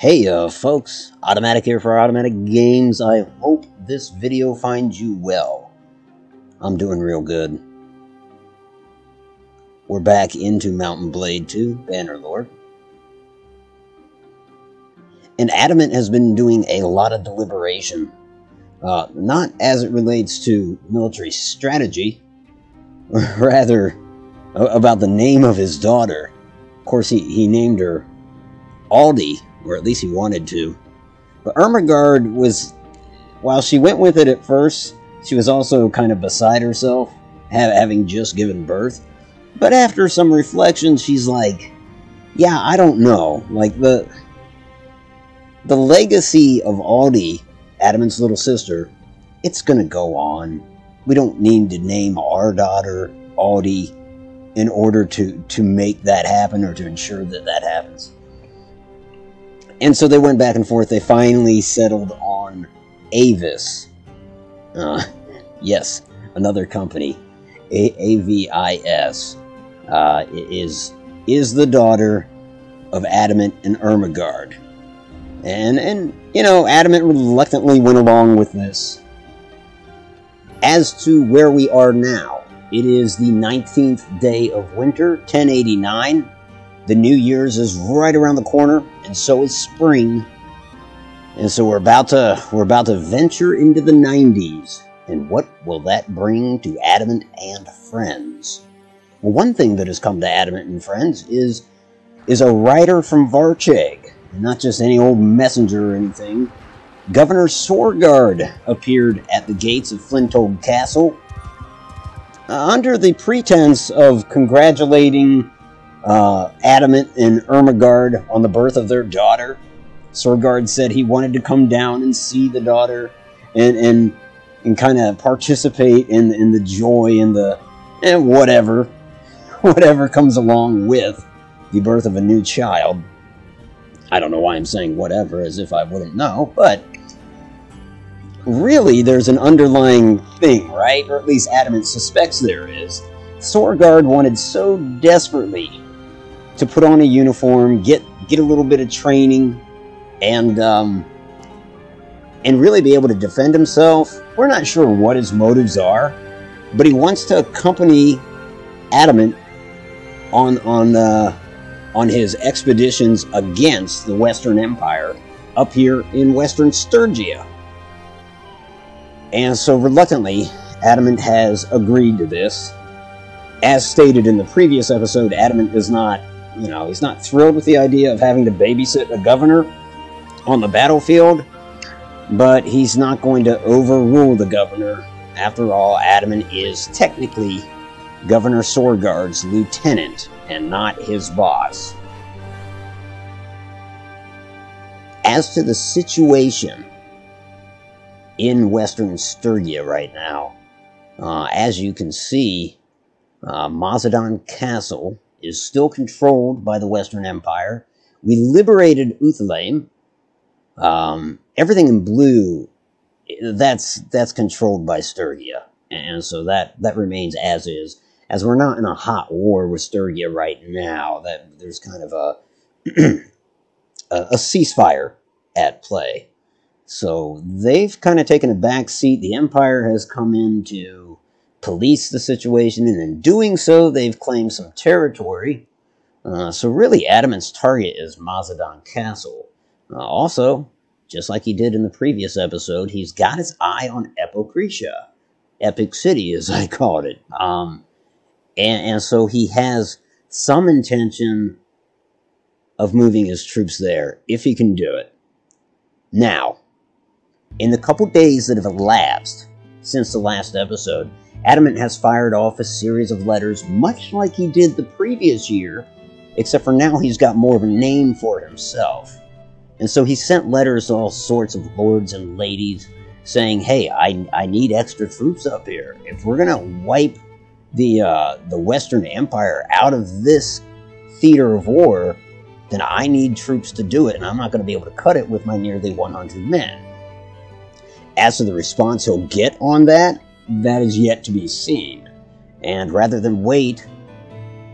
Hey folks, Automatic here for Automatic Games. I hope this video finds you well. I'm doing real good. We're back into Mountain Blade 2, Bannerlord. And Adamant has been doing a lot of deliberation. Not as it relates to military strategy, rather about the name of his daughter. Of course, he named her Aldi, or at least he wanted to. But Ermengarde was, while she went with it at first, she was also kind of beside herself, having just given birth. But after some reflection, she's like, yeah, I don't know. Like, the legacy of Aldi, Adamant's little sister, it's gonna go on. We don't need to name our daughter Aldi in order to make that happen or to ensure that that happens. And so they went back and forth. They finally settled on Avis. Yes, another company. Avis. Is the daughter of Adamant and Ermengarde. And you know, Adamant reluctantly went along with this. As to where we are now, it is the 19th day of winter, 1089. The New Year's is right around the corner, and so is spring. And so we're about to venture into the 90s. And what will that bring to Adamant and friends? Well, one thing that has come to Adamant and friends is a writer from Varcheg, not just any old messenger or anything. Governor Sorgard appeared at the gates of Flinthold Castle under the pretense of congratulating Adamant and Ermengarde on the birth of their daughter. Sorgard said he wanted to come down and see the daughter and kind of participate in the joy and the whatever comes along with the birth of a new child. I don't know why I'm saying whatever as if I wouldn't know, but really there's an underlying thing, right? Or at least Adamant suspects there is. Sorgard wanted so desperately to put on a uniform, get a little bit of training, and really be able to defend himself. We're not sure what his motives are, but he wants to accompany Adamant on his expeditions against the Western Empire up here in Western Sturgia. And so reluctantly, Adamant has agreed to this. As stated in the previous episode, Adamant is not, he's not thrilled with the idea of having to babysit a governor on the battlefield, but he's not going to overrule the governor. After all, Adamant is technically Governor Sorgard's lieutenant and not his boss. As to the situation in Western Sturgia right now, as you can see, Mazadon Castle is still controlled by the Western Empire. We liberated Uthalaim. Everything in blue, that's controlled by Sturgia, and so that remains as is. As we're not in a hot war with Sturgia right now, that there's kind of a ceasefire at play. So they've kind of taken a back seat. The Empire has come in to police the situation, and in doing so, they've claimed some territory. So really, Adamant's target is Mazadon Castle. Also, just like he did in the previous episode, he's got his eye on Epocretia. Epic City, as I called it. And so he has some intention of moving his troops there, if he can do it. Now, in the couple days that have elapsed since the last episode, Adamant has fired off a series of letters, much like he did the previous year, except for now he's got more of a name for himself. And so he sent letters to all sorts of lords and ladies saying, hey, I need extra troops up here. If we're going to wipe the Western Empire out of this theater of war, then I need troops to do it, and I'm not going to be able to cut it with my nearly 100 men. As to the response he'll get on that, that is yet to be seen. And rather than wait,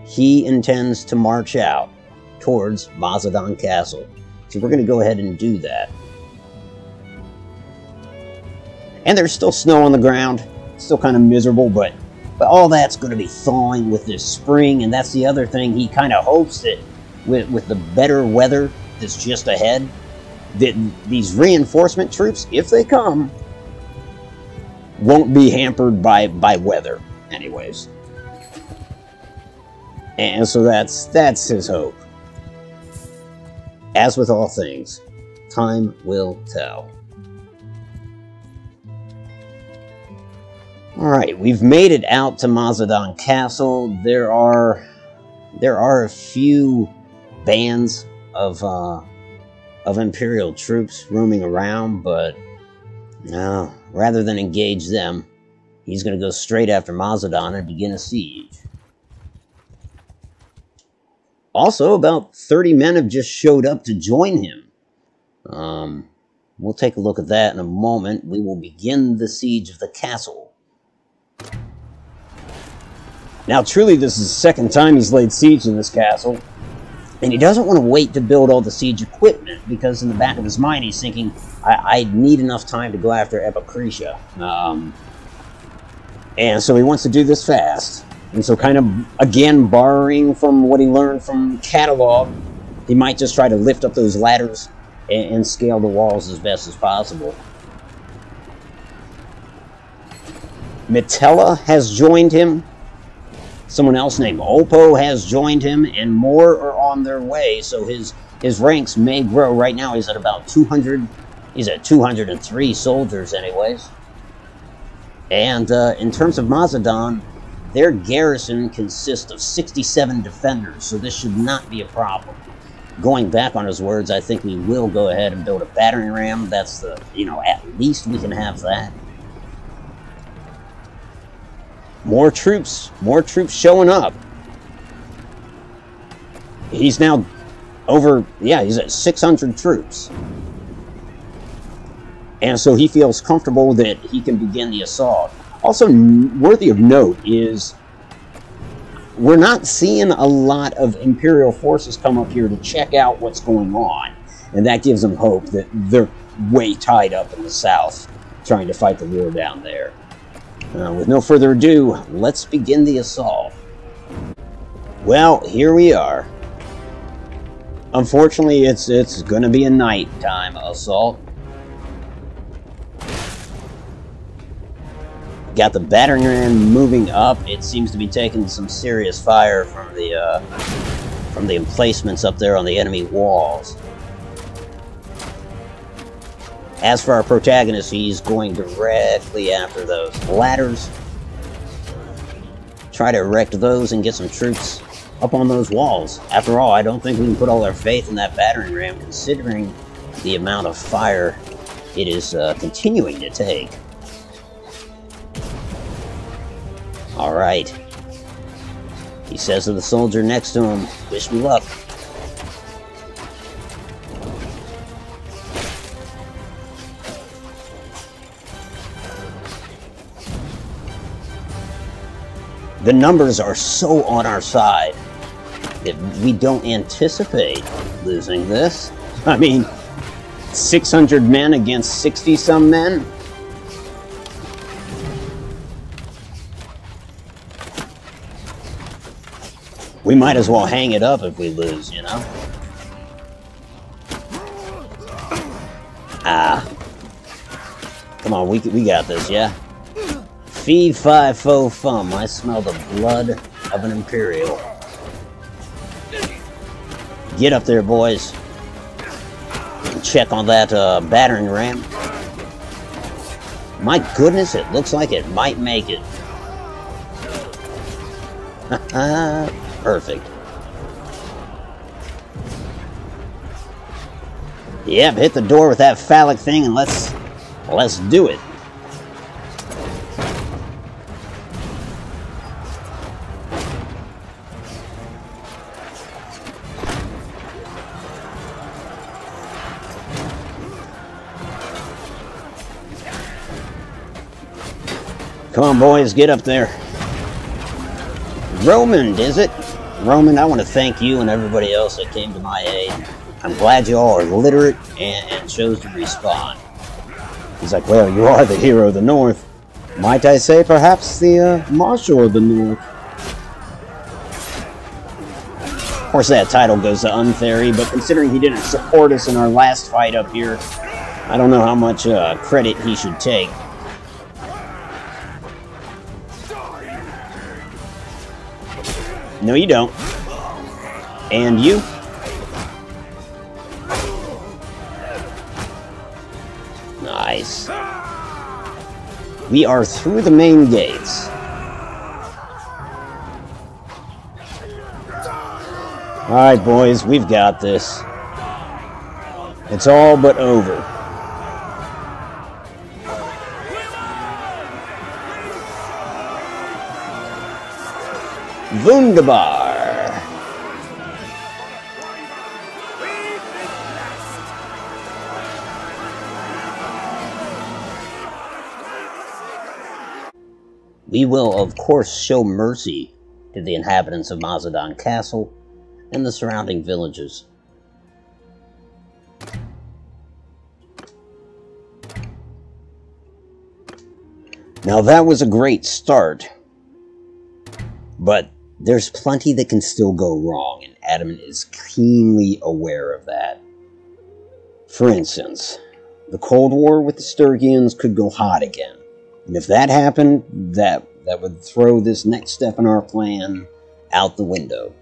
he intends to march out towards Mazadon Castle. So we're going to go ahead and do that. And there's still snow on the ground. Still kind of miserable, but all that's going to be thawing with this spring. And that's the other thing. He kind of hopes that with the better weather that's just ahead, that these reinforcement troops, if they come, won't be hampered by weather anyways. And so that's his hope. As with all things, time will tell. Alright, we've made it out to Mazadon Castle. There are a few bands of Imperial troops roaming around, but no, rather than engage them, he's going to go straight after Mazadon and begin a siege. Also, about 30 men have just showed up to join him. We'll take a look at that in a moment. We will begin the siege of the castle. Now, truly, this is the second time he's laid siege in this castle. And he doesn't want to wait to build all the siege equipment, because in the back of his mind, he's thinking, I need enough time to go after Epicretia. And so he wants to do this fast. And so kind of, again, borrowing from what he learned from Catalog, he might just try to lift up those ladders and scale the walls as best as possible. Metella has joined him. Someone else named Oppo has joined him, and more are on their way, so his ranks may grow. Right now he's at about 200. He's at 203 soldiers anyways. And in terms of Mazadon, their garrison consists of 67 defenders, so this should not be a problem. Going back on his words, I think we will go ahead and build a battering ram. That's the, at least we can have that. More troops showing up. He's now over, he's at 600 troops. And so he feels comfortable that he can begin the assault. Also, worthy of note is we're not seeing a lot of Imperial forces come up here to check out what's going on. And that gives them hope that they're way tied up in the south trying to fight the war down there. With no further ado, let's begin the assault. Well, here we are. Unfortunately, it's going to be a nighttime assault. Got the battering ram moving up. It seems to be taking some serious fire from the emplacements up there on the enemy walls. As for our protagonist, he's going directly after those ladders. Try to erect those and get some troops up on those walls. After all, I don't think we can put all our faith in that battering ram, considering the amount of fire it is continuing to take. Alright. He says to the soldier next to him, "Wish me luck." The numbers are so on our side that we don't anticipate losing this. I mean, 600 men against 60-some men? We might as well hang it up if we lose, Come on, we got this, yeah? Fee, fi, fo, fum. I smell the blood of an Imperial. Get up there, boys. And check on that battering ram. My goodness, it looks like it might make it. Perfect. Yep, hit the door with that phallic thing and let's do it. Come on, boys, get up there. Roman, is it? Roman, I want to thank you and everybody else that came to my aid. I'm glad you all are literate and chose to respond. He's like, well, you are the hero of the North. Might I say, perhaps the Marshal of the North. Of course, that title goes to Unfairy, but considering he didn't support us in our last fight up here, I don't know how much credit he should take. No, you don't. And you? Nice. We are through the main gates. Alright, boys, we've got this. It's all but over. Wunderbar. We will, of course, show mercy to the inhabitants of Mazadon Castle and the surrounding villages. Now that was a great start, but there's plenty that can still go wrong, and Adamant is keenly aware of that. For instance, the Cold War with the Sturgians could go hot again, and if that happened, that would throw this next step in our plan out the window.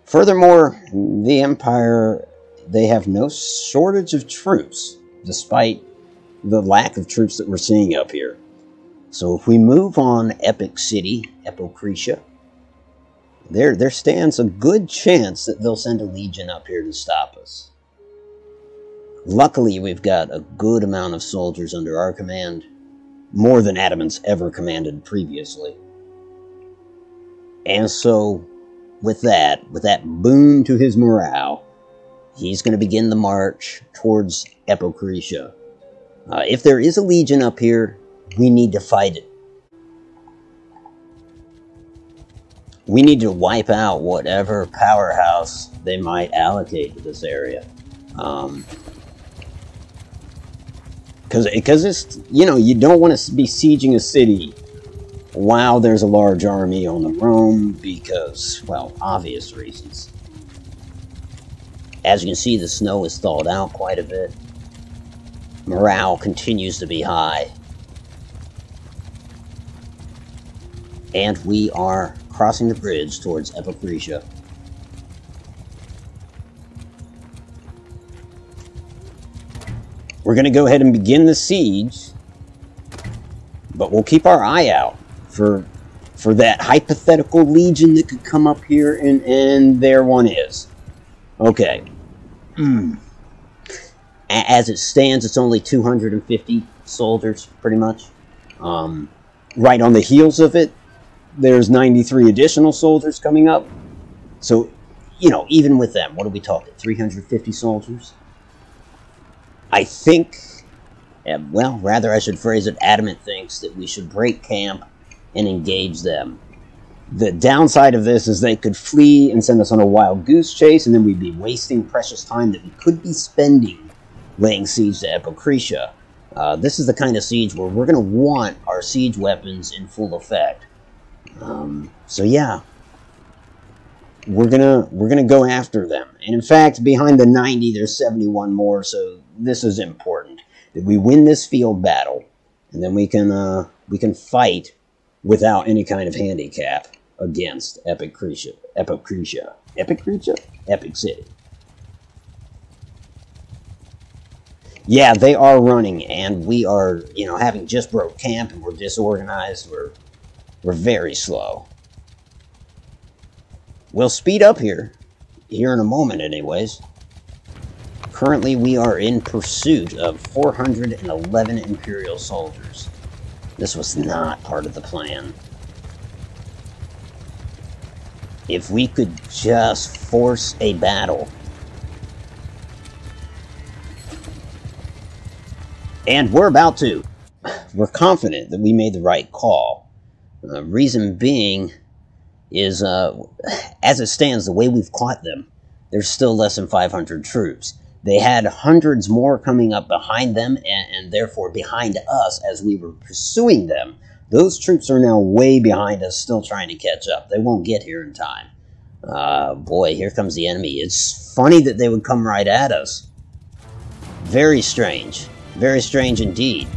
Furthermore, the Empire, they have no shortage of troops, despite the lack of troops that we're seeing up here. So if we move on Epic City, Epocretia, there stands a good chance that they'll send a legion up here to stop us. Luckily, we've got a good amount of soldiers under our command, more than Adamant's ever commanded previously. And so, with that boon to his morale, he's going to begin the march towards Epocretia. If there is a legion up here, we need to fight it. We need to wipe out whatever powerhouse they might allocate to this area. Because it's, you don't want to be sieging a city while there's a large army on the roam because, well, obvious reasons. As you can see, the snow has thawed out quite a bit. Morale continues to be high. And we are crossing the bridge towards Epocretia. We're going to go ahead and begin the siege, but we'll keep our eye out for that hypothetical legion that could come up here, and there one is. Okay. As it stands, it's only 250 soldiers, pretty much. Right on the heels of it, there's 93 additional soldiers coming up. So, even with them, what are we talking? 350 soldiers? I think, well, rather I should phrase it, Adamant thinks that we should break camp and engage them. The downside of this is they could flee and send us on a wild goose chase, and then we'd be wasting precious time that we could be spending laying siege to Epocretia. This is the kind of siege where we're going to want our siege weapons in full effect. So yeah, we're gonna go after them. And in fact, behind the 90, there's 71 more. So this is important that we win this field battle, and then we can fight without any kind of handicap against Epocretia. Epic City. Yeah, they are running, and we are, having just broke camp and we're disorganized. We're very slow. We'll speed up here in a moment anyways. Currently, we are in pursuit of 411 Imperial soldiers. This was not part of the plan. If we could just force a battle. And we're about to. We're confident that we made the right call. Reason being is, as it stands, the way we've caught them, there's still less than 500 troops. They had hundreds more coming up behind them, and therefore behind us as we were pursuing them. Those troops are now way behind us, still trying to catch up. They won't get here in time. Boy, here comes the enemy. It's funny that they would come right at us. Very strange. Very strange indeed.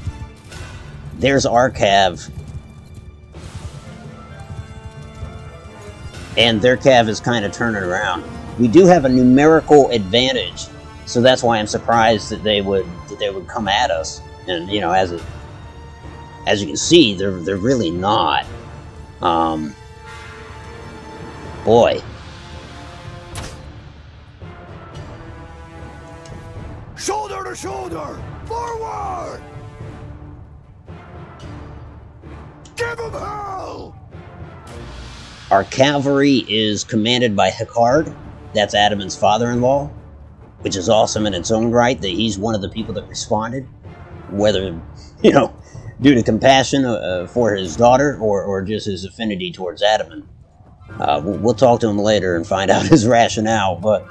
There's our cav. And their cav is kind of turning around. We do have a numerical advantage, so that's why I'm surprised that they would come at us. And you know, as you can see, they're really not. Boy. Shoulder to shoulder! Forward! Give them hell! Our cavalry is commanded by Hecard. That's Adaman's father-in-law, which is awesome in its own right that he's one of the people that responded. Whether, you know, due to compassion for his daughter or just his affinity towards Adaman. We'll talk to him later and find out his rationale, but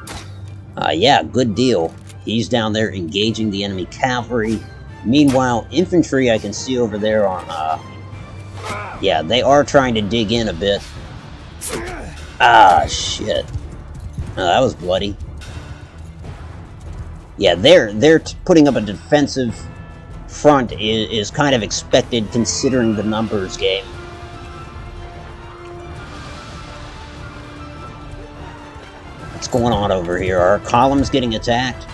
yeah, good deal. He's down there engaging the enemy cavalry. Meanwhile, infantry I can see over there on, yeah, they are trying to dig in a bit. Ah, shit. That was bloody. Yeah, they're putting up a defensive front is kind of expected considering the numbers game. What's going on over here? Are our columns getting attacked?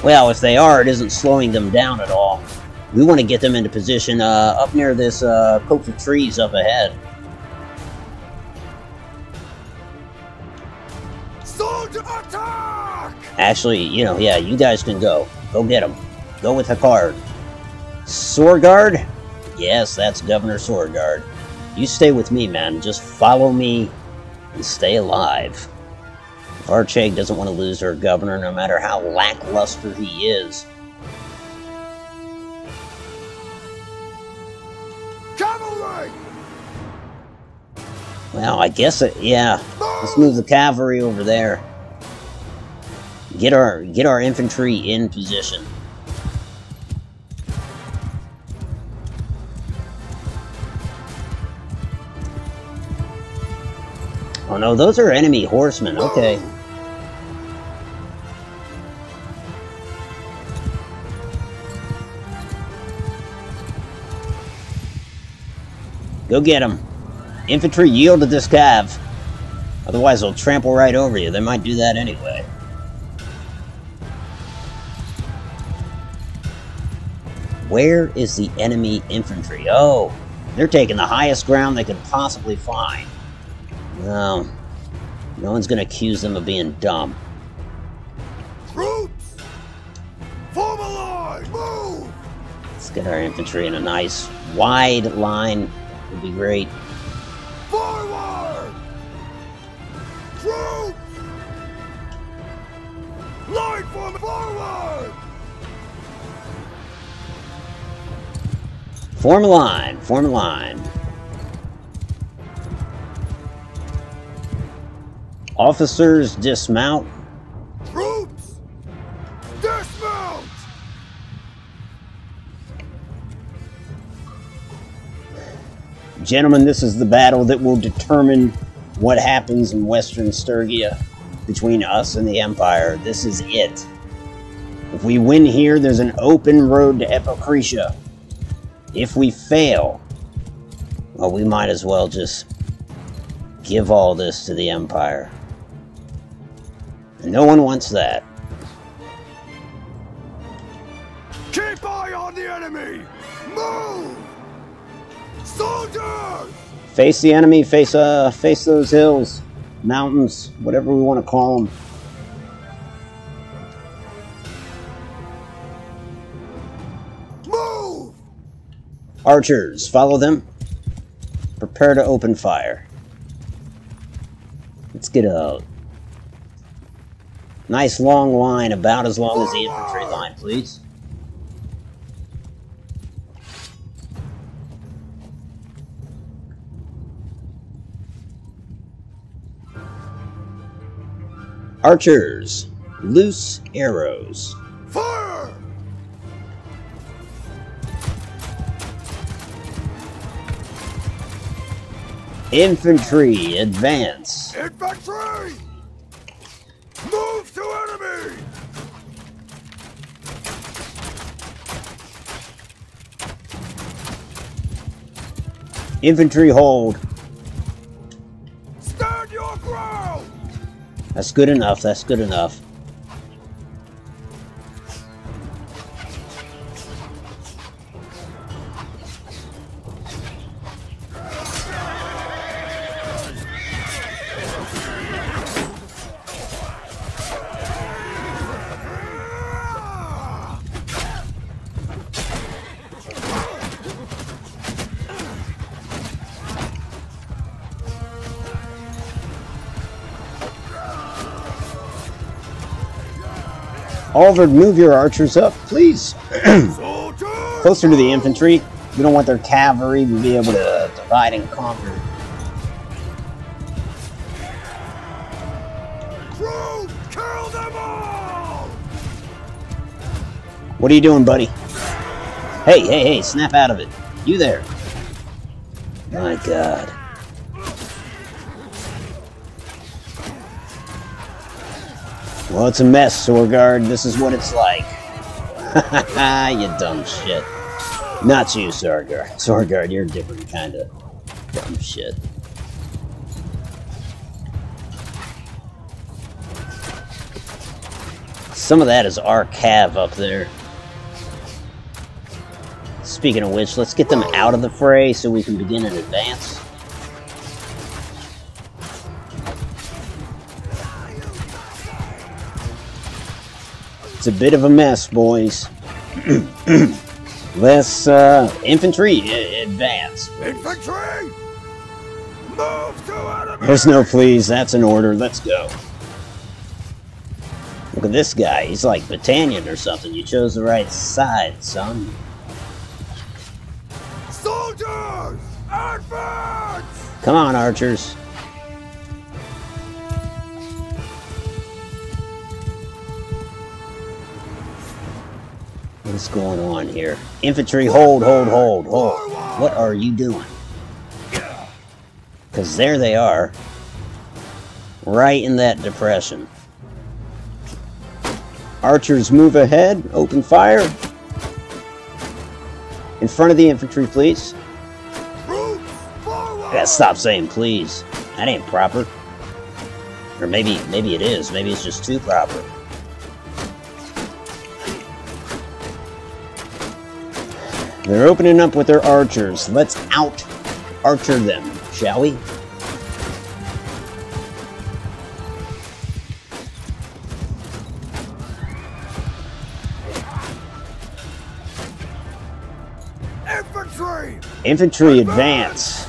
Well, if they are, it isn't slowing them down at all. We want to get them into position up near this copse of trees up ahead. Soldier attack! Actually, you know, yeah, you guys can go. Go get them. Go with Hecard. Swordguard? Yes, that's Governor Swordguard. You stay with me, man. Just follow me and stay alive. Archeg doesn't want to lose her governor, no matter how lackluster he is. Cavalry! Well, I guess yeah. Let's move the cavalry over there. Get our infantry in position. Oh no, those are enemy horsemen. Okay. Go get them. Infantry, yield to this cav. Otherwise, they'll trample right over you. They might do that anyway. Where is the enemy infantry? Oh, they're taking the highest ground they could possibly find. No, no one's going to accuse them of being dumb. Troops! Form a line! Move! Let's get our infantry in a nice, wide line. Would be great. Forward! Troops! Line form forward! Form a line. Form a line. Officers, dismount. Troops! Dismount! Gentlemen, this is the battle that will determine what happens in Western Sturgia between us and the Empire. This is it. If we win here, there's an open road to Epicretia. If we fail, well, we might as well just give all this to the Empire. And no one wants that. Keep eye on the enemy! Move! Soldiers! Face the enemy, face those hills, mountains, whatever we want to call them. Move! Archers, follow them. Prepare to open fire. Let's get a nice long line, about as long as the infantry line, please. Archers, loose arrows. Fire! Infantry, advance. Infantry! Move to enemy! Infantry, hold. Stand your ground! That's good enough, that's good enough. Alvord, move your archers up, please. Closer to the infantry. We don't want their cavalry to be able to divide and conquer. Crew, kill them all! What are you doing, buddy? Hey, hey, hey, snap out of it. You there. My God. Well, it's a mess, Swordguard. This is what it's like. You dumb shit. Not you, Swordguard. Swordguard, you're a different kind of dumb shit. Some of that is our cav up there. Speaking of which, let's get them out of the fray so we can begin an advance. It's a bit of a mess, boys. Let's, infantry, advance. Infantry! Move to enemy! There's no please, that's an order, let's go. Look at this guy, he's like Battanian or something. You chose the right side, son. Soldiers! Advance! Come on, archers. What's going on here? Infantry, hold, hold, hold, hold. What are you doing? Because there they are. Right in that depression. Archers, move ahead. Open fire. In front of the infantry, please. I gotta stop saying please. That ain't proper. Or maybe it is. Maybe it's just too proper. They're opening up with their archers. Let's out-archer them, shall we? Infantry! Infantry, advance.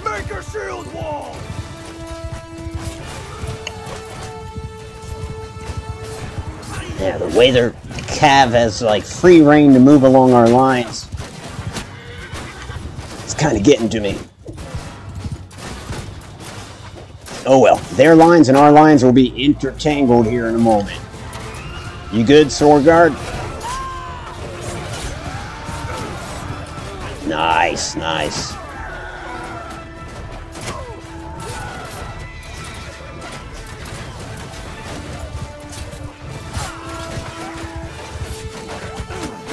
Make a shield wall! Yeah, the way their cav has like free reign to move along our lines. It's kind of getting to me. Oh well, their lines and our lines will be intertangled here in a moment. You good, Swordguard? Nice, nice.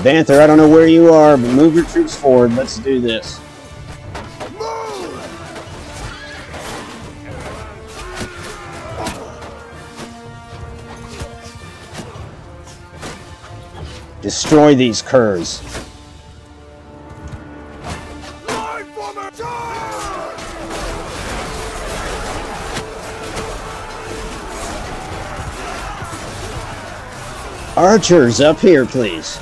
Banther, I don't know where you are, but move your troops forward. Let's do this. Destroy these curs. Archers, up here, please.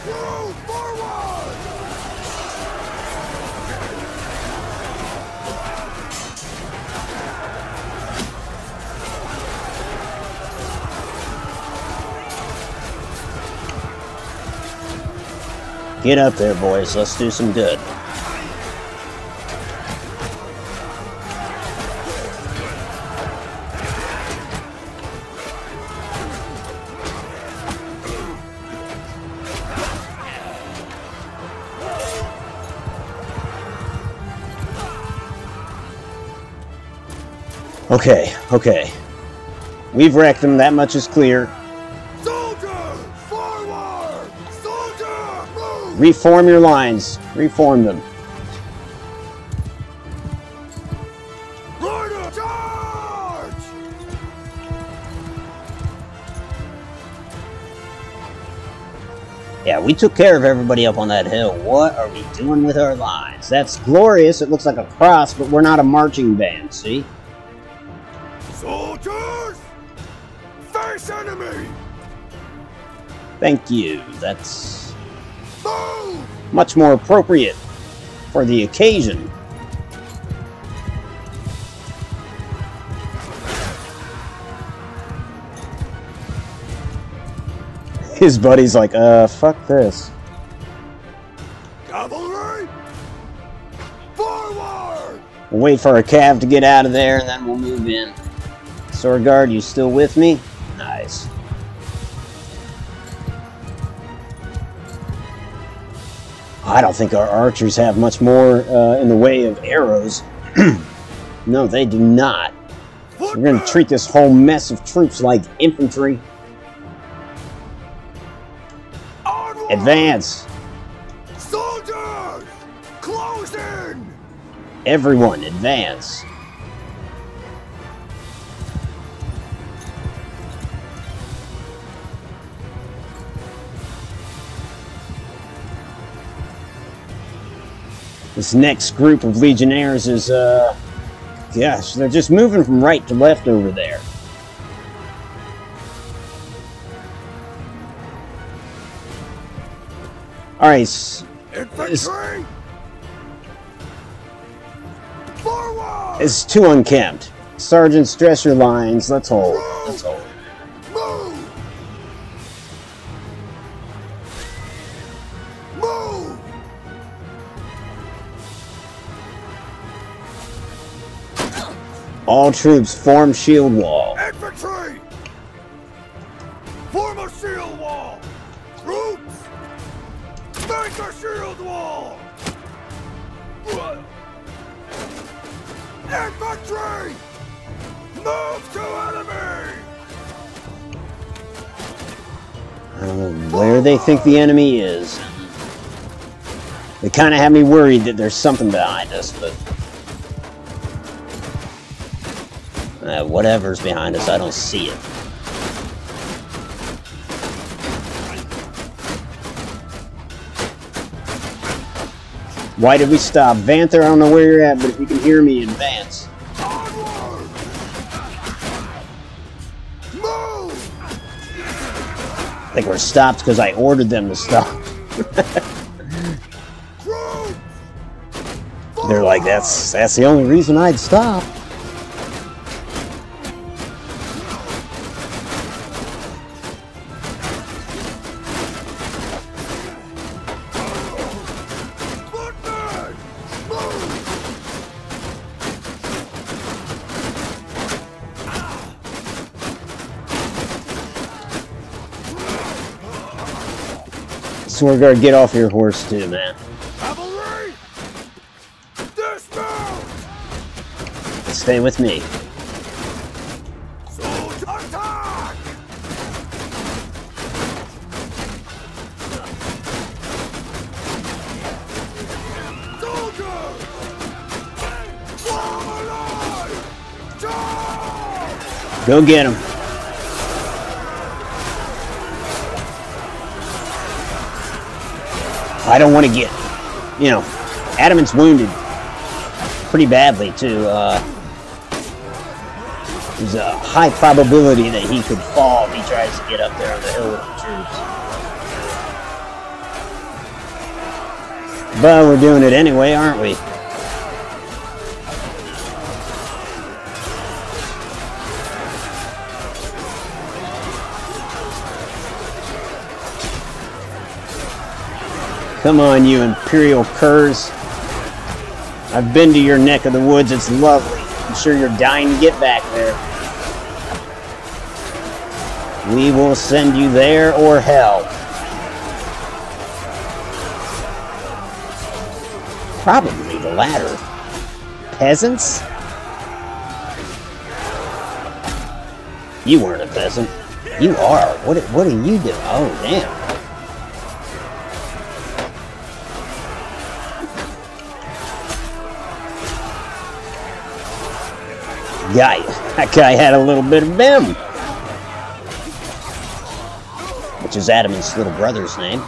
Get up there, boys. Let's do some good. Okay, okay. We've wrecked them, that much is clear. Soldier! Forward! Soldier! Move! Reform your lines. Reform them. Rider! Charge! Yeah, we took care of everybody up on that hill. What are we doing with our lines? That's glorious. It looks like a cross, but we're not a marching band, see? Soldiers! Face enemy! Thank you. That's Move! much more appropriate for the occasion. His buddy's like, fuck this. Cavalry! Forward! We'll wait for our cav to get out of there, and then we'll move in. Sword Guard, you still with me? Nice. I don't think our archers have much more in the way of arrows. No, they do not. We're going to treat this whole mess of troops like infantry. Onward! Advance! Soldiers! Close in! Everyone, advance! This next group of legionnaires is, gosh, they're just moving from right to left over there. Alright, Infantry! Forward! it's too unkempt. Sergeants, dress your lines. Let's hold. Let's hold. Move! Move! All troops form shield wall. Infantry! Form a shield wall! Troops! Make a shield wall! Infantry! Move to enemy! I don't know where they think the enemy is. They kind of have me worried that there's something behind us, but whatever's behind us, I don't see it. Why did we stop? Vanther, I don't know where you're at, but if you can hear me, advance. Onward! Move! I think we're stopped because I ordered them to stop. Troops! They're like, that's the only reason I'd stop. Footmen! Move! Sword Guard, get off your horse too, man. Cavalry! Dismount! Stay with me. Soldier attack! Soldier! Form a line! Charge! Go get him. I don't want to get, you know, Adamant's wounded pretty badly too. There's a high probability that he could fall if he tries to get up there on the hill with the troops. But we're doing it anyway, aren't we? Come on, you Imperial curs. I've been to your neck of the woods. It's lovely. I'm sure you're dying to get back there. We will send you there or hell. Probably the latter. Peasants? You weren't a peasant. You are. What are you doing? Oh, damn. That guy had a little bit of vim. Which is Adamant's little brother's name.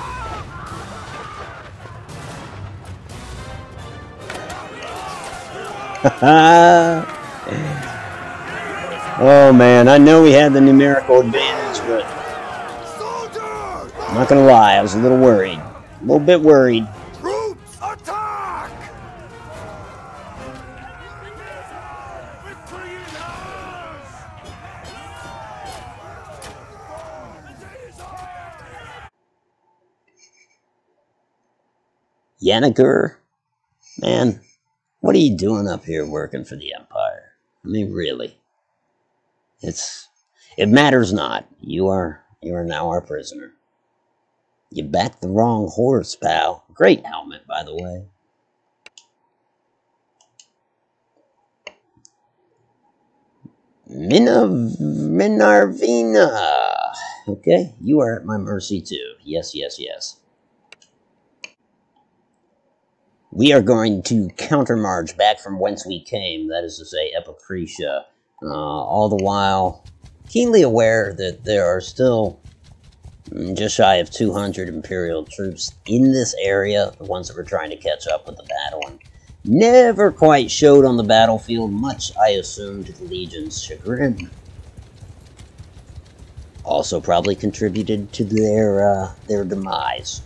Oh man, I know we had the numerical advantage, but I'm not gonna lie, I was a little worried. A little bit worried. Troops, attack! Yanniger? Man, what are you doing up here working for the Empire? I mean, really. It matters not. You are now our prisoner. You backed the wrong horse, pal. Great helmet, by the way. Minarvina. Okay, you are at my mercy too. Yes, yes, yes. We are going to countermarch back from whence we came, that is to say, Epicretia, all the while keenly aware that there are still just shy of 200 Imperial troops in this area, the ones that were trying to catch up with the battle, and never quite showed on the battlefield, much, I assume, to the Legion's chagrin. Also probably contributed to their demise.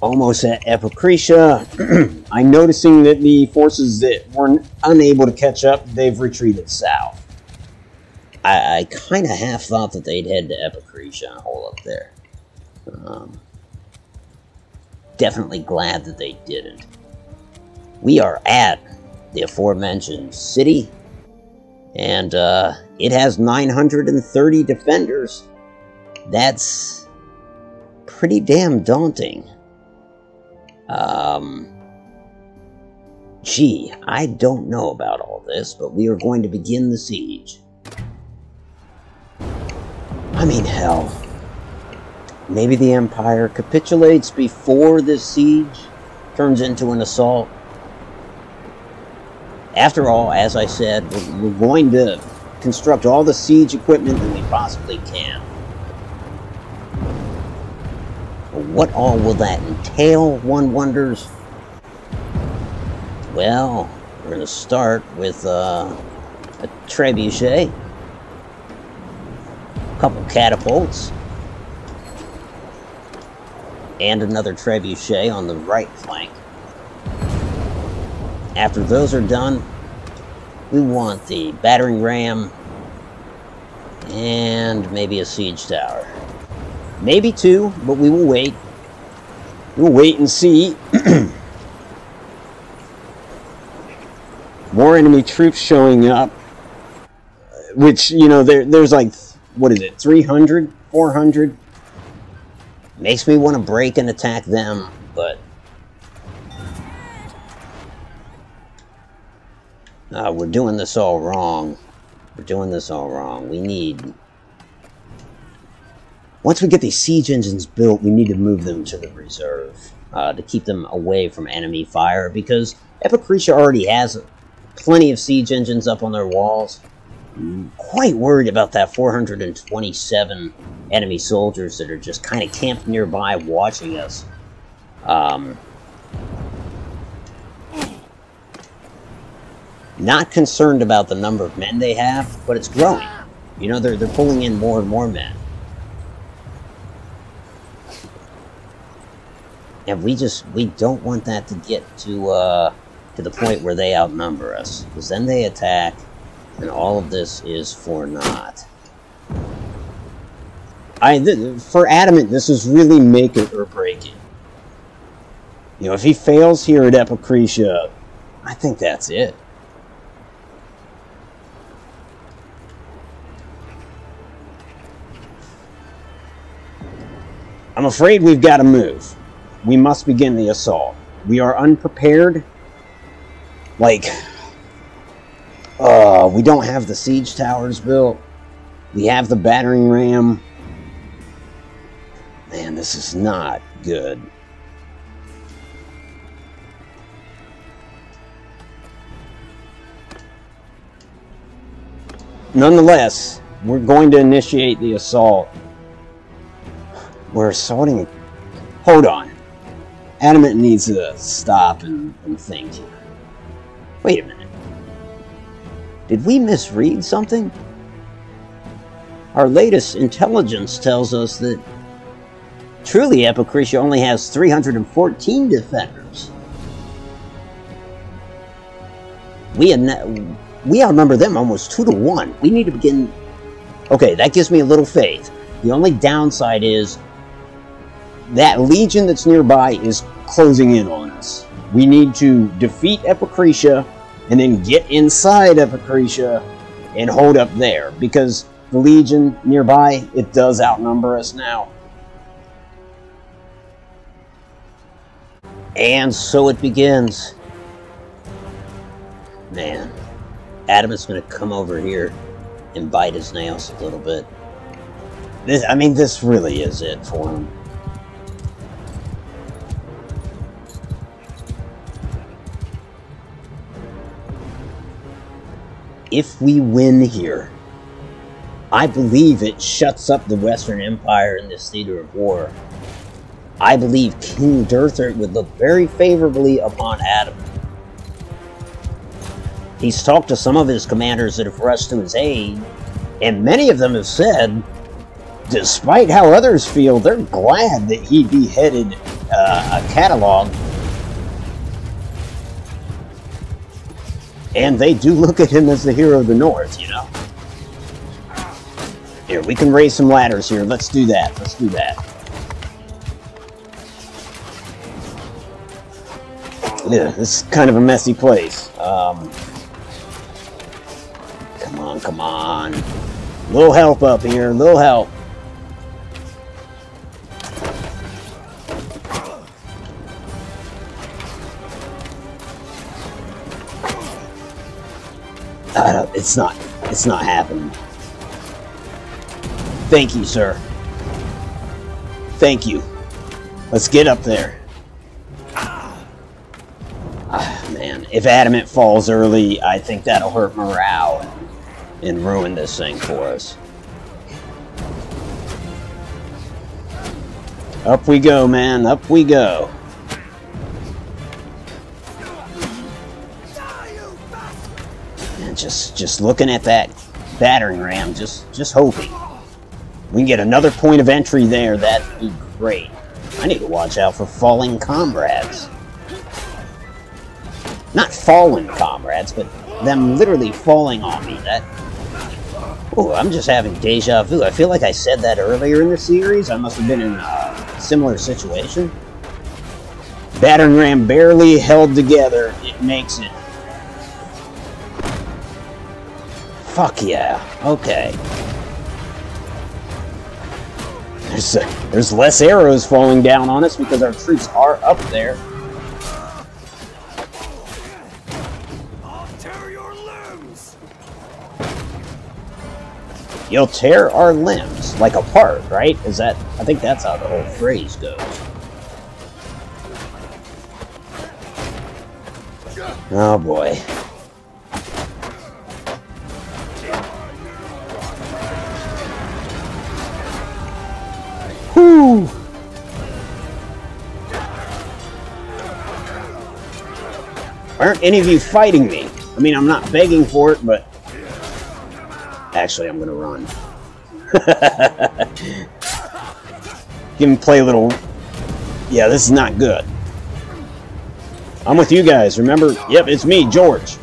Almost at Epicretia. I'm noticing that the forces that were unable to catch up, they've retreated south. I kind of half thought that they'd head to Epicretia and hole up there. Definitely glad that they didn't. We are at the aforementioned city, and it has 930 defenders. That's pretty damn daunting. Gee, I don't know about all this, but we are going to begin the siege. I mean, hell. Maybe the Empire capitulates before this siege turns into an assault. After all, as I said, we're going to construct all the siege equipment that we possibly can. What all will that entail, one wonders? Well, we're going to start with a trebuchet, a couple catapults, and another trebuchet on the right flank. After those are done, we want the battering ram and maybe a siege tower. Maybe two, but we will wait. We'll wait and see. More enemy troops showing up. Which, you know, there's like, what is it, 300? 400? Makes me want to break and attack them, but... we're doing this all wrong. We're doing this all wrong. We need... Once we get these siege engines built, we need to move them to the reserve to keep them away from enemy fire, because Epicretia already has plenty of siege engines up on their walls. I'm quite worried about that 427 enemy soldiers that are just kind of camped nearby watching us. Not concerned about the number of men they have, but it's growing. You know, they're pulling in more and more men. And we don't want that to get to to the point where they outnumber us. Because then they attack, and all of this is for naught. For Adamant, this is really make it or break it. You know, if he fails here at Epicretia, I think that's it. I'm afraid we've got to move. We must begin the assault. We are unprepared. Like, we don't have the siege towers built. We have the battering ram. Man, this is not good. Nonetheless, we're going to initiate the assault. We're assaulting. Hold on. Adamant needs to stop and think here. Wait a minute. Did we misread something? Our latest intelligence tells us that truly Epicretia only has 314 defenders. We outnumber them almost 2 to 1. We need to begin... Okay, that gives me a little faith. The only downside is that legion that's nearby is closing in on us. We need to defeat Epicretia and then get inside Epicretia and hold up there. Because the legion nearby, it does outnumber us now. And so it begins. Man, Adamant's going to come over here and bite his nails a little bit. This really is it for him. If we win here, I believe it shuts up the Western Empire in this theater of war. I believe King Durthert would look very favorably upon Adamant. He's talked to some of his commanders that have rushed to his aid, and many of them have said, despite how others feel, they're glad that he beheaded a catalog. And they do look at him as the hero of the North, you know. Here, we can raise some ladders here. Let's do that. Let's do that. Yeah, this is kind of a messy place. Come on, come on. Little help up here, little help. It's not happening. Thank you, sir. Thank you. Let's get up there. Man, if Adamant falls early, I think that'll hurt morale and ruin this thing for us. Up we go, man. Up we go. And just looking at that battering ram, just hoping we can get another point of entry there. That'd be great. I need to watch out for falling comrades. Not fallen comrades, but them literally falling on me. Oh, I'm just having deja vu. I feel like I said that earlier in the series. I must have been in a similar situation. Battering ram barely held together. It makes it. Fuck yeah. Okay. There's less arrows falling down on us because our troops are up there. You'll tear our limbs, like apart, right? I think that's how the whole phrase goes. Oh boy. Whew! Aren't any of you fighting me? I mean, I'm not begging for it, but... Actually, I'm gonna run. Give him play a little... Yeah, this is not good. I'm with you guys, remember? Yep, it's me, George.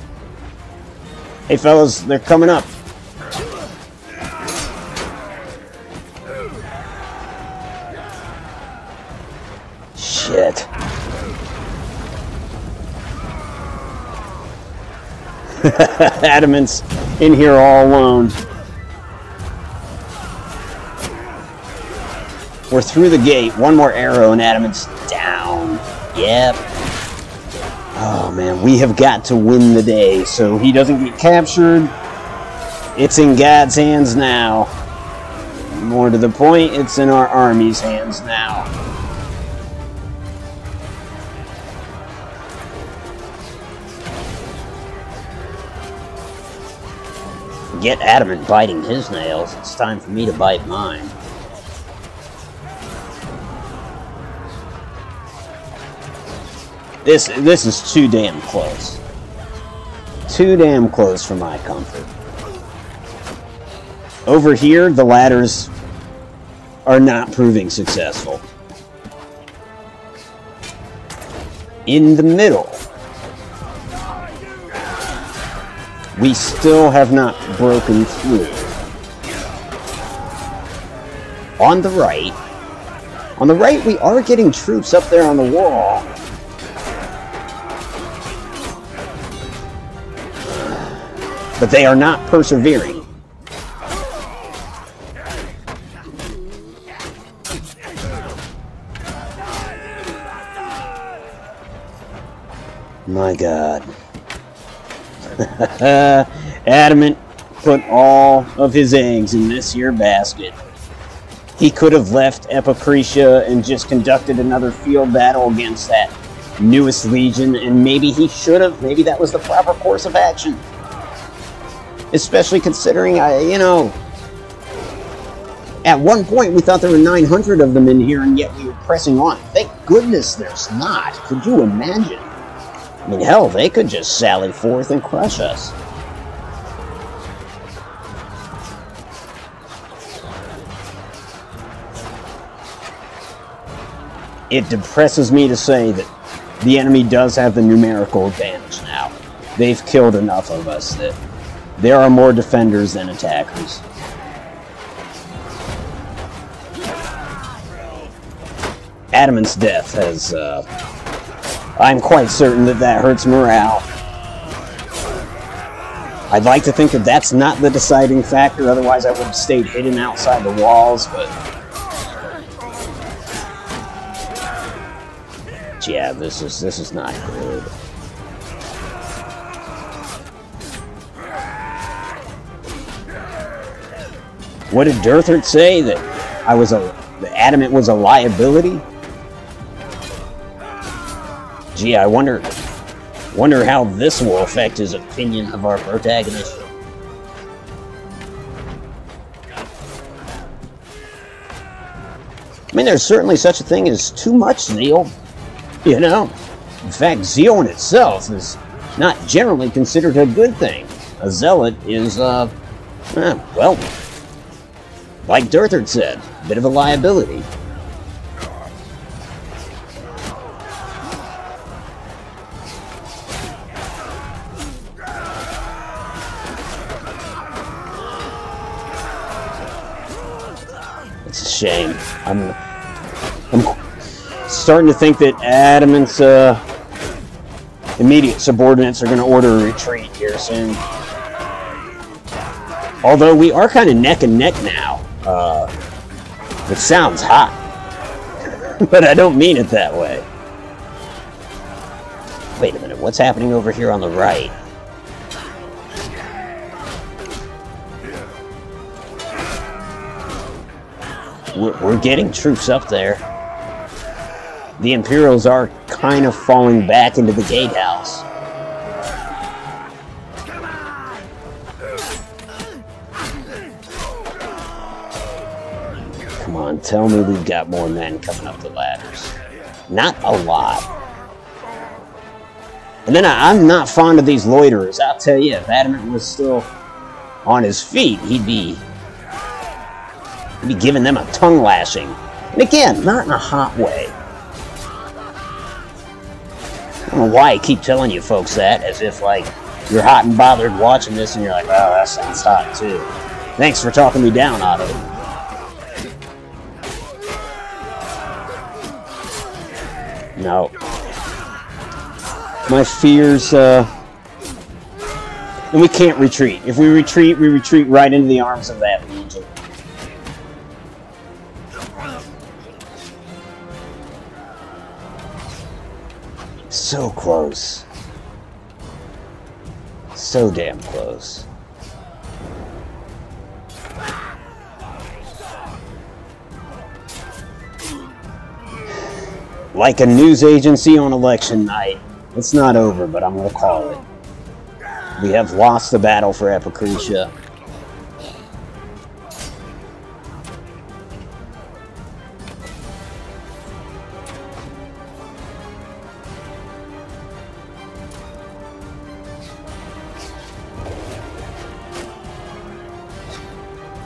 Hey, fellas, they're coming up. Shit. Adamant's in here all alone. We're through the gate. One more arrow and Adamant's down. Yep. Oh man, we have got to win the day so he doesn't get captured. It's in God's hands now. More to the point, it's in our army's hands now. Get Adamant biting his nails. It's time for me to bite mine. This is too damn close. Too damn close for my comfort. Over here, the ladders are not proving successful. In the middle, we still have not broken through. On the right, we are getting troops up there on the wall. But they are not persevering. My God. Adamant put all of his eggs in this here basket. He could have left Epicretia and just conducted another field battle against that newest legion, and maybe he should have. Maybe that was the proper course of action. Especially considering, you know, at one point we thought there were 900 of them in here, and yet we were pressing on. Thank goodness there's not. Could you imagine? I mean, hell, they could just sally forth and crush us. It depresses me to say that the enemy does have the numerical advantage now. They've killed enough of us that there are more defenders than attackers. Adamant's death has, I'm quite certain that hurts morale. I'd like to think that that's not the deciding factor, otherwise I would have stayed hidden outside the walls, but... yeah, this is not good. What did Durthert say? That that Adamant was a liability? Gee, I wonder how this will affect his opinion of our protagonist. I mean, there's certainly such a thing as too much zeal, you know? In fact, zeal in itself is not generally considered a good thing. A zealot is, well, like Durthert said, a bit of a liability. It's a shame. I'm starting to think that Adamant's immediate subordinates are going to order a retreat here soon. Although we are kind of neck and neck now. It sounds hot, but I don't mean it that way. Wait a minute, what's happening over here on the right? We're getting troops up there. The Imperials are kind of falling back into the gatehouse. Come on, tell me we've got more men coming up the ladders. Not a lot. And then I'm not fond of these loiterers. I'll tell you, if Adamant was still on his feet, he'd be giving them a tongue lashing. And again, not in a hot way. I don't know why I keep telling you folks that, as if, like, you're hot and bothered watching this and you're like, wow, that sounds hot, too. Thanks for talking me down, Otto. No. My fears, and we can't retreat. If we retreat right into the arms of that legion. So close. So damn close. Like a news agency on election night. It's not over, but I'm going to call it. We have lost the battle for Epicretia.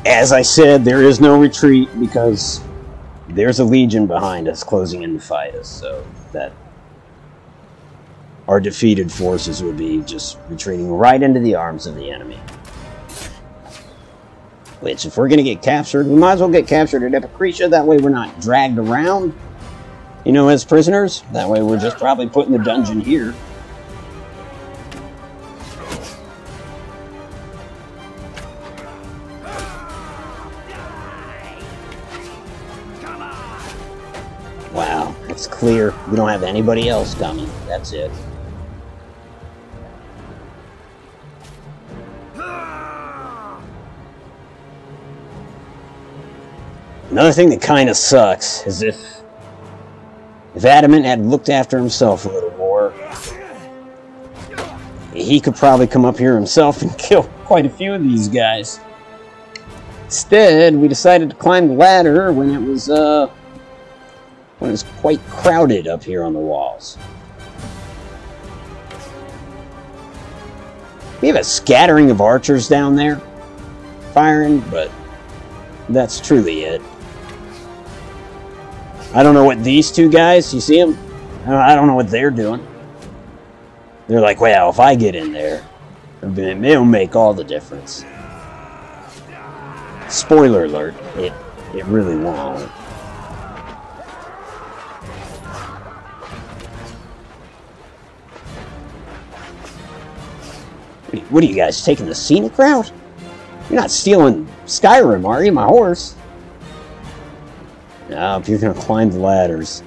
As I said, there is no retreat because there's a legion behind us closing in to fight us, so that our defeated forces would be just retreating right into the arms of the enemy. Which, if we're going to get captured, we might as well get captured at Epicretia. That way we're not dragged around, you know, as prisoners. That way we're just probably put in the dungeon here. Wow, it's clear. We don't have anybody else coming. That's it. Another thing that kind of sucks is if Adamant had looked after himself a little more, he could probably come up here himself and kill quite a few of these guys. Instead, we decided to climb the ladder when it was quite crowded up here on the walls. We have a scattering of archers down there firing, but that's truly it. I don't know what these two guys, you see them? I don't know what they're doing. They're like, well, if I get in there, it'll make all the difference. Spoiler alert, it really won't. What are you guys, taking the scenic route? You're not stealing Skyrim, are you, my horse? No, if you're gonna climb the ladders.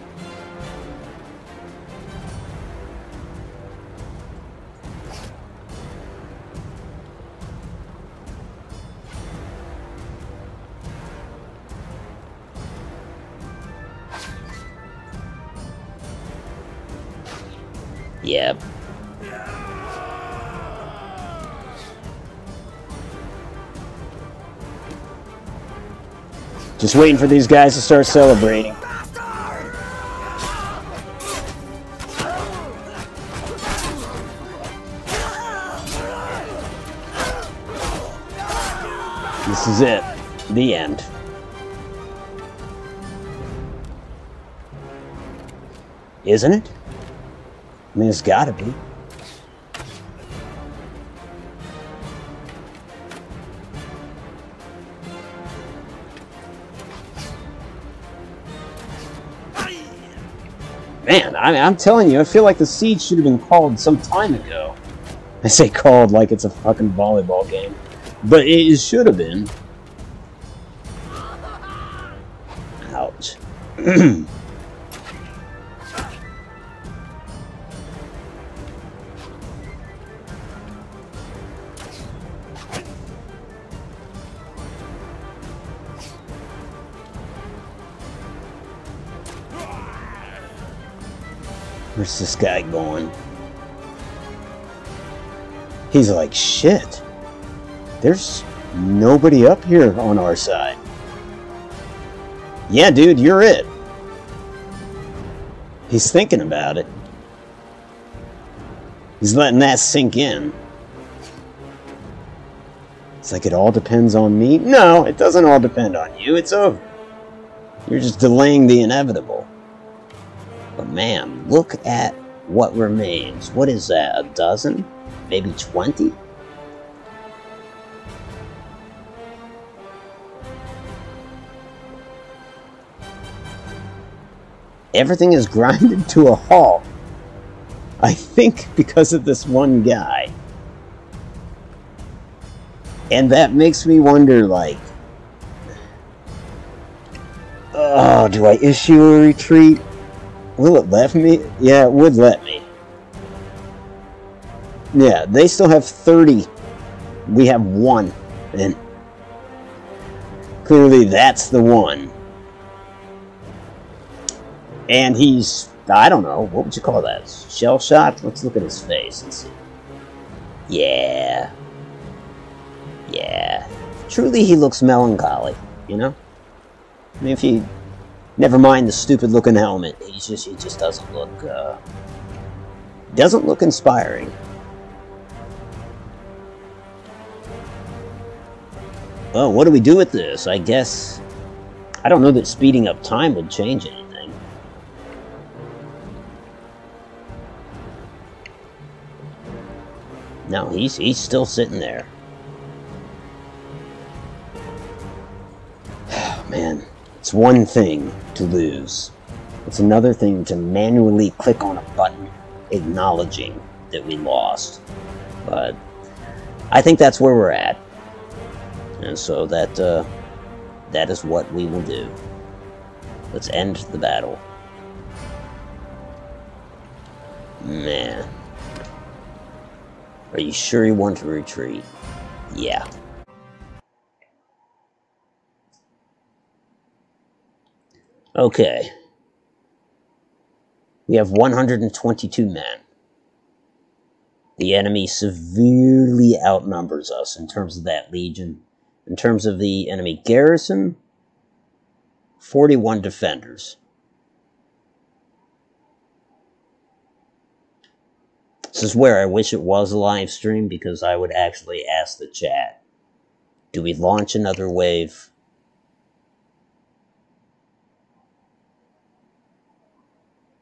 Yep. Just waiting for these guys to start celebrating. This is it. The end. Isn't it? I mean, it's gotta be. Man, I'm telling you, I feel like the siege should have been called some time ago. I say called like it's a fucking volleyball game. But it should have been. Ouch. Where's this guy going? He's like, shit. There's nobody up here on our side. Yeah, dude, you're it. He's thinking about it. He's letting that sink in. It's like it all depends on me. No, it doesn't all depend on you. It's over. You're just delaying the inevitable. But man, look at What remains? What is that? A dozen? Maybe 20? Everything is grinded to a halt. I think because of this one guy. And that makes me wonder, like, oh, do I issue a retreat? Will it let me? Yeah, it would let me. Yeah, they still have 30. We have 1. And clearly that's the one. And he's, I don't know, what would you call that? Shell shocked? Let's look at his face and see. Yeah. Yeah. Truly he looks melancholy, you know? I mean, if you never mind the stupid looking helmet, he just doesn't look inspiring. Well, what do we do with this? I guess I don't know that speeding up time would change anything. No, he's still sitting there. Man, it's one thing to lose. It's another thing to manually click on a button acknowledging that we lost. But I think that's where we're at. And so that is what we will do. Let's end the battle. Man. Are you sure you want to retreat? Yeah. Okay. We have 122 men. The enemy severely outnumbers us in terms of that legion. In terms of the enemy garrison, 41 defenders. This is where I wish it was a live stream, because I would actually ask the chat, do we launch another wave?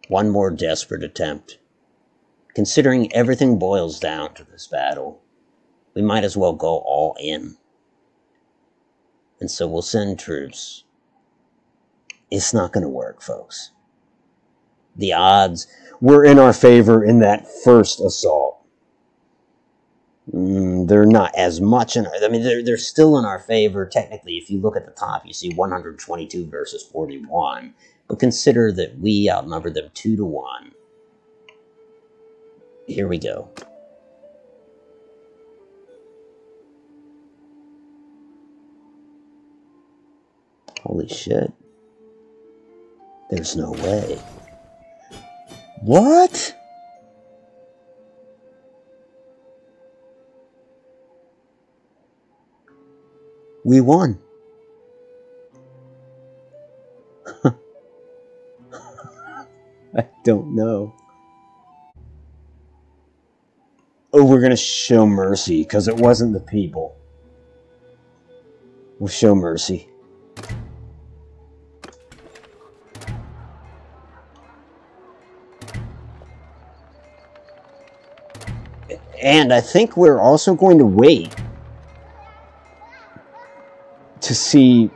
One more desperate attempt. Considering everything boils down to this battle, we might as well go all in. And so we'll send troops. It's not going to work, folks. The odds were in our favor in that first assault. They're not as much in our... I mean, they're still in our favor. Technically, if you look at the top, you see 122 versus 41. But consider that we outnumbered them 2-1. Here we go. Holy shit. There's no way. What? We won. I don't know. Oh, we're gonna show mercy, because it wasn't the people. We'll show mercy. And I think we're also going to wait to see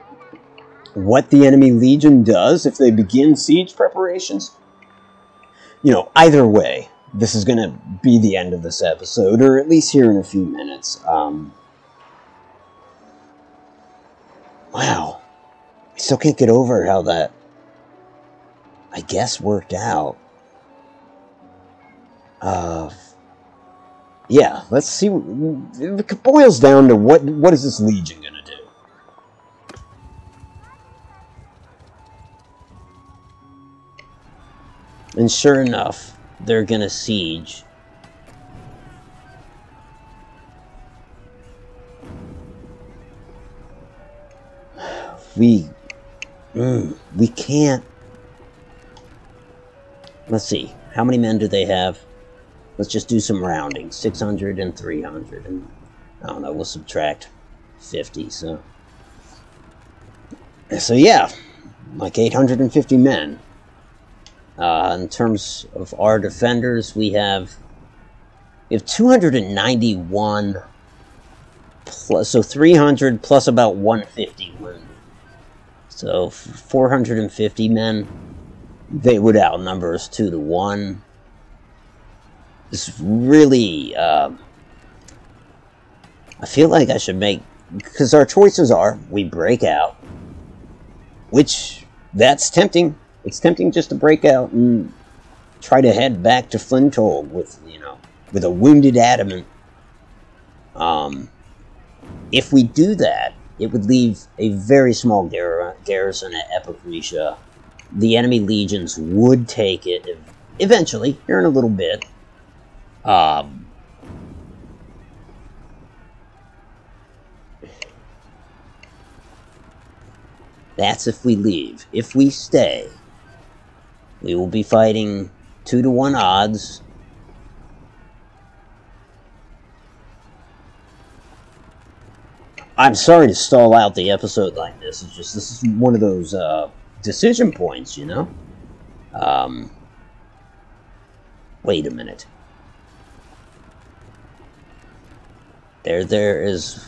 what the enemy legion does if they begin siege preparations. You know, either way, this is going to be the end of this episode, or at least here in a few minutes. Wow. I still can't get over how that, I guess, worked out. Yeah, let's see. It boils down to what is this legion going to do? And sure enough, they're going to siege. We can't. Let's see. How many men do they have? Let's just do some rounding. 600 and 300. And I don't know, we'll subtract 50. So yeah, like 850 men. In terms of our defenders, we have 291 plus, so 300 plus about 150 wounded. So 450 men. They would outnumber us 2 to 1. This really, I feel like I should make, because our choices are, we break out, which, that's tempting. It's tempting just to break out and try to head back to Flinthold with, with a wounded adamant. If we do that, it would leave a very small garrison at Epicretia. The enemy legions would take it eventually, here in a little bit. That's if we leave. If we stay, we will be fighting 2 to 1 odds. I'm sorry to stall out the episode like this. It's just, this is one of those decision points, Wait a minute. There is...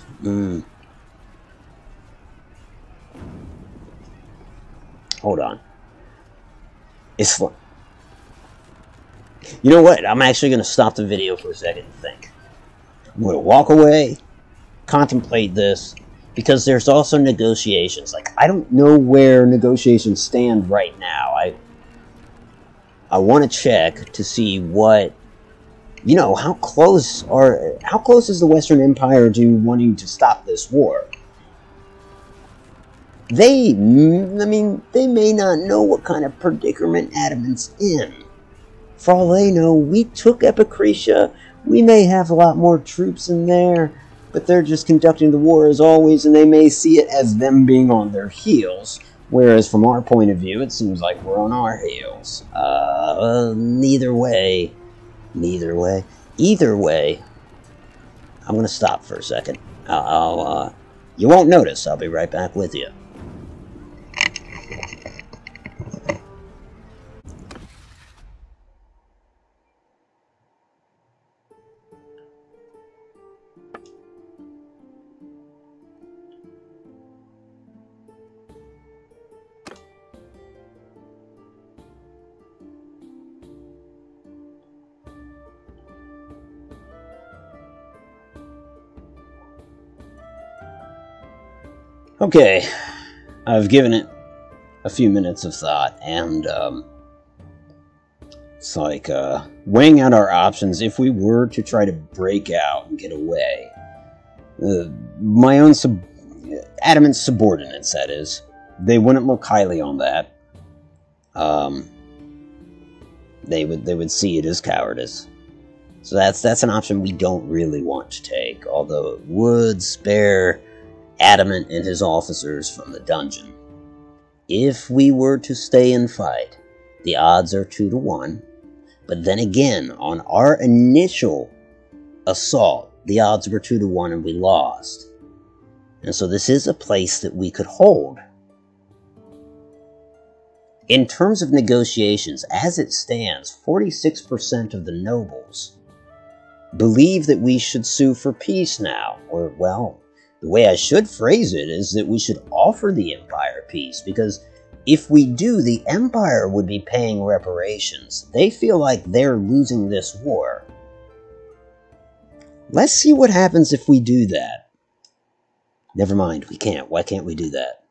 Hold on. It's... You know what? I'm actually going to stop the video for a second and think. I'm going to walk away, contemplate this, because there's also negotiations. Like, I don't know where negotiations stand right now. I want to check to see what... how close is the Western Empire to wanting to stop this war? They may not know what kind of predicament Adamant's in. For all they know, we took Epicretia. We may have a lot more troops in there, but they're just conducting the war as always, and they may see it as them being on their heels. Whereas from our point of view, it seems like we're on our heels. Either way, I'm going to stop for a second. You won't notice. I'll be right back with you. Okay, I've given it a few minutes of thought, and it's like weighing out our options. If we were to try to break out and get away, my own adamant subordinates, that is, they wouldn't look highly on that. They would see it as cowardice. So that's an option we don't really want to take, although it would spare Adamant and his officers from the dungeon. If we were to stay and fight, the odds are 2 to 1. But then again, on our initial assault, the odds were 2 to 1 and we lost. And so this is a place that we could hold. In terms of negotiations, as it stands, 46% of the nobles believe that we should sue for peace now, or, well, the way I should phrase it is that we should offer the Empire peace, because if we do, the Empire would be paying reparations. They feel like they're losing this war. Let's see what happens if we do that. Never mind, we can't. Why can't we do that?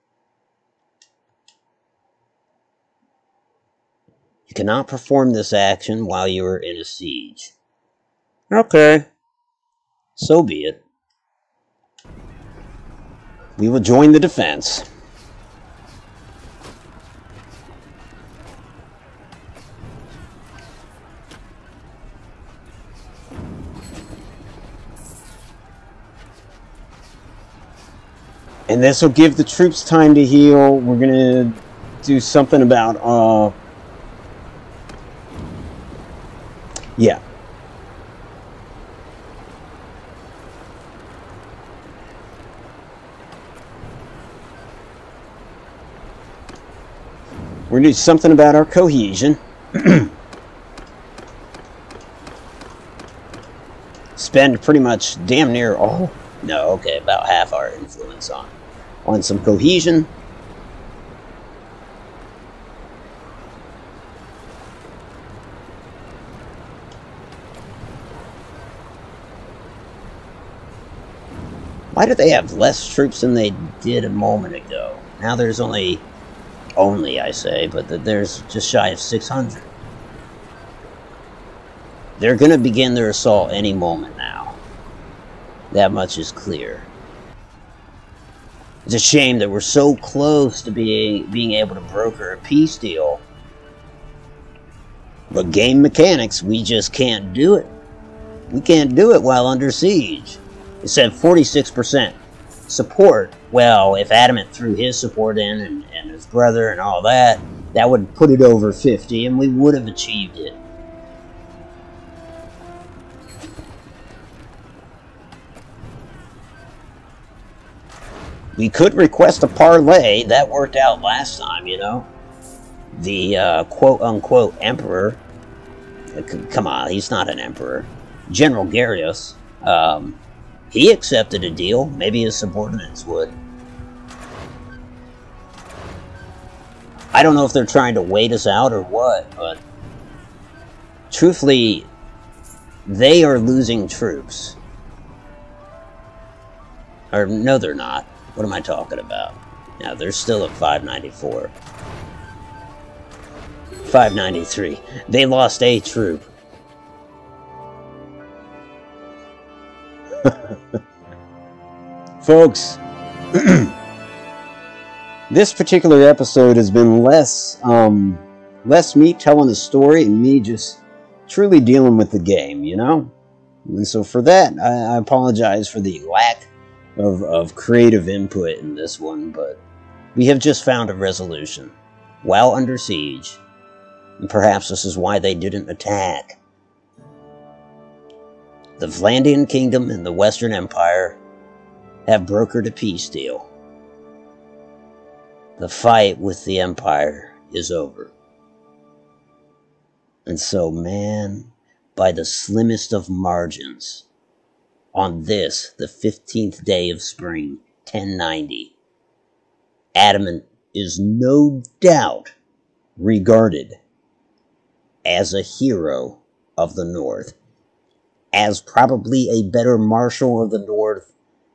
You cannot perform this action while you are in a siege. Okay. So be it. We will join the defense. And this will give the troops time to heal. We're gonna do something about, yeah. We're going to do something about our cohesion. Spend pretty much damn near all, no, okay, about half our influence on some cohesion. Why do they have less troops than they did a moment ago? Now there's only I say, but there's just shy of 600. They're going to begin their assault any moment now. That much is clear. It's a shame that we're so close to being able to broker a peace deal. But game mechanics, we just can't do it. We can't do it while under siege. It said 46% support. Well, if Adamant threw his support in and his brother and all that, that would put it over 50 and we would have achieved it. We could request a parlay. That worked out last time, you know. The quote-unquote emperor. Come on, he's not an emperor. General Garius. He accepted a deal. Maybe his subordinates would. I don't know if they're trying to wait us out or what, but truthfully, they are losing troops. Or no, they're not. What am I talking about? Now, they're still at 594. 593. They lost a troop. Folks, this particular episode has been less me telling a story and me just truly dealing with the game, you know? And so for that, I apologize for the lack of creative input in this one, but we have just found a resolution while under siege, and perhaps this is why they didn't attack. The Vlandian Kingdom and the Western Empire have brokered a peace deal. The fight with the Empire is over. And so, man, by the slimmest of margins, on this, the 15th day of spring, 1090, Adamant is no doubt regarded as a hero of the North, as probably a better Marshal of the North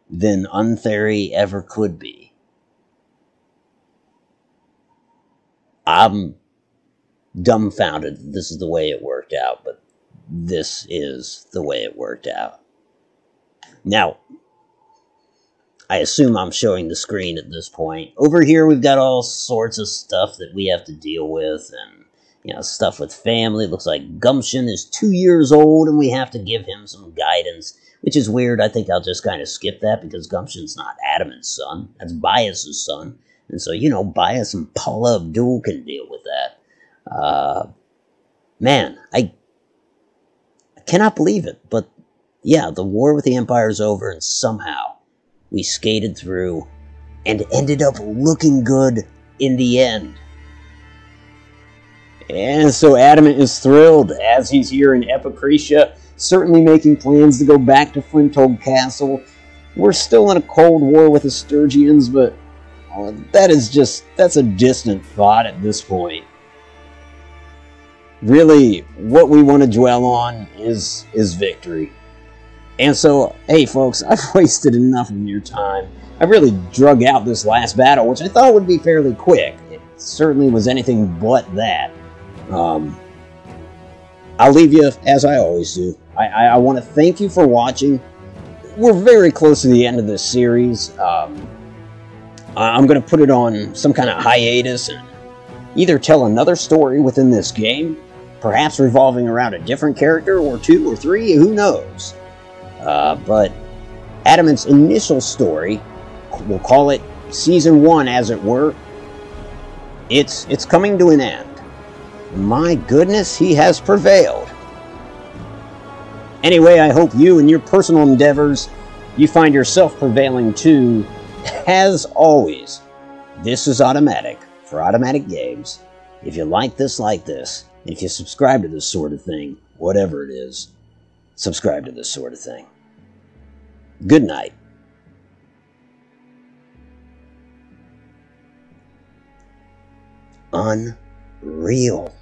than Unthery ever could be. I'm dumbfounded that this is the way it worked out, but this is the way it worked out. Now, I assume I'm showing the screen at this point. Over here, we've got all sorts of stuff that we have to deal with, and, you know, stuff with family. It looks like Gumption is 2 years old, and we have to give him some guidance, which is weird. I think I'll just kind of skip that, because Gumption's not Adamant's son. That's Bias's son. And so, you know, Bias and Paula Abdul can deal with that. Man, I cannot believe it, but yeah, the war with the Empire is over, and somehow we skated through and ended up looking good in the end. And so Adamant is thrilled as he's here in Epicretia, certainly making plans to go back to Flinthold Castle. We're still in a cold war with the Sturgians, but that's a distant thought at this point. Really, what we want to dwell on is victory. And so, hey folks, I've wasted enough of your time. I really drug out this last battle, which I thought would be fairly quick. It certainly was anything but that. I'll leave you as I always do. I want to thank you for watching. We're very close to the end of this series. I'm going to put it on some kind of hiatus and either tell another story within this game, perhaps revolving around a different character or 2 or 3, who knows. But Adamant's initial story, we'll call it Season 1 as it were, it's coming to an end. My goodness, he has prevailed. Anyway, I hope you and your personal endeavors, you find yourself prevailing too. As always, this is Automatic for Automatic Games. If you like this, And if you subscribe to this sort of thing, whatever it is, subscribe to this sort of thing. Good night. Unreal.